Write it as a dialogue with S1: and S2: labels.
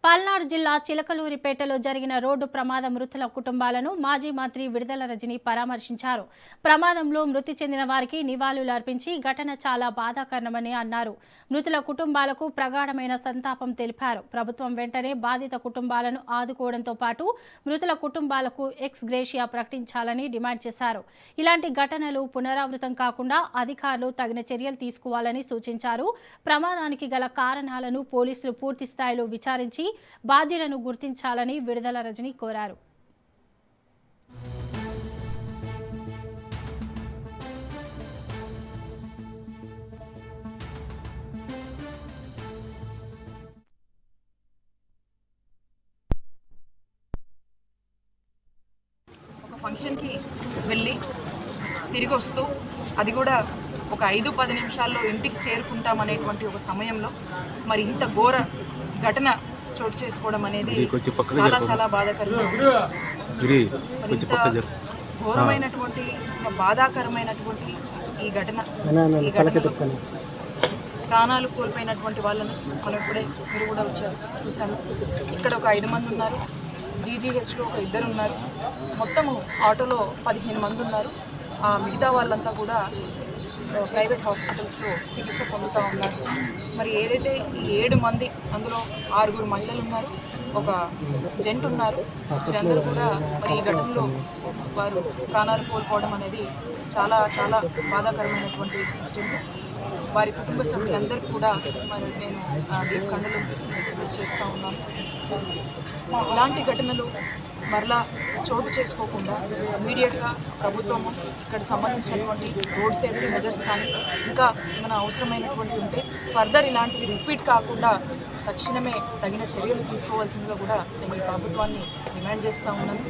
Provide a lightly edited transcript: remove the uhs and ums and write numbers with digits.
S1: పల్నాడు జిల్లా చిలకలూరిపేటలో జరిగిన రోడ్డు ప్రమాద మృతుల కుటుంబాలను మాజీ మంత్రి విడుదల రజని పరామర్శించారు. ప్రమాదంలో మృతి చెందిన వారికి నివాళులు అర్పించి ఘటన చాలా బాధాకరమని అన్నారు. మృతుల కుటుంబాలకు ప్రగాఢమైన సంతాపం తెలిపారు. ప్రభుత్వం వెంటనే బాధిత కుటుంబాలను ఆదుకోవడంతో పాటు మృతుల కుటుంబాలకు ఎక్స్ గ్రేషియా ప్రకటించాలని డిమాండ్ చేశారు. ఇలాంటి ఘటనలు పునరావృతం కాకుండా అధికారులు తగిన చర్యలు తీసుకోవాలని సూచించారు. ప్రమాదానికి గల కారణాలను పోలీసులు పూర్తి స్థాయిలో విచారించి బాధ్యులను గుర్తించాలని విడుదల రజని కోరారు.
S2: ఒక ఫంక్షన్కి వెళ్ళి తిరిగి వస్తూ అది కూడా ఒక 5-10 నిమిషాల్లో ఇంటికి చేరుకుంటామనేటువంటి ఒక సమయంలో మరి ఇంత ఘోర ఘటన చోటు చేసుకోవడం అనేది చాలా చాలా బాధాకరంగా ఘోరమైనటువంటి బాధాకరమైనటువంటి ఈ ఘటనలో ప్రాణాలు కోల్పోయినటువంటి వాళ్ళని మనం ఇప్పుడే మీరు కూడా వచ్చారు చూసాము. ఇక్కడ ఒక 5 మంది ఉన్నారు, జీజీహెచ్లో ఒక 2 ఉన్నారు, మొత్తము ఆటోలో 15 మంది ఉన్నారు. ఆ మిగతా వాళ్ళంతా కూడా ప్రైవేట్ హాస్పిటల్స్లో చికిత్స పొందుతూ ఉన్నారు. మరి ఏదైతే ఈ 7 మంది అందులో 6 మహిళలు ఉన్నారు, ఒక జెంట్ ఉన్నారు, వీరందరూ కూడా మరి ఈ ఘటనలో వారు ప్రాణాలు కోల్పోవడం అనేది చాలా చాలా బాధాకరమైనటువంటి ఇన్సిడెంట్. వారి కుటుంబ సభ్యులందరూ కూడా మరి నేను డీప్ కండోలెన్సెస్ని ఎక్స్ప్రెస్ చేస్తూ ఉన్నాను. ఇలాంటి ఘటనలు మరలా చోటు చేసుకోకుండా ఇమీడియట్గా ప్రభుత్వము ఇక్కడ సంబంధించినటువంటి రోడ్ సేఫ్టీ మెజర్స్ కానీ ఇంకా ఏమైనా అవసరమైనటువంటి ఉంటే ఫర్దర్ ఇలాంటివి రిపీట్ కాకుండా తక్షణమే తగిన చర్యలు తీసుకోవాల్సిందిగా కూడా నేను ఈ ప్రభుత్వాన్ని డిమాండ్ చేస్తూ ఉన్నాను.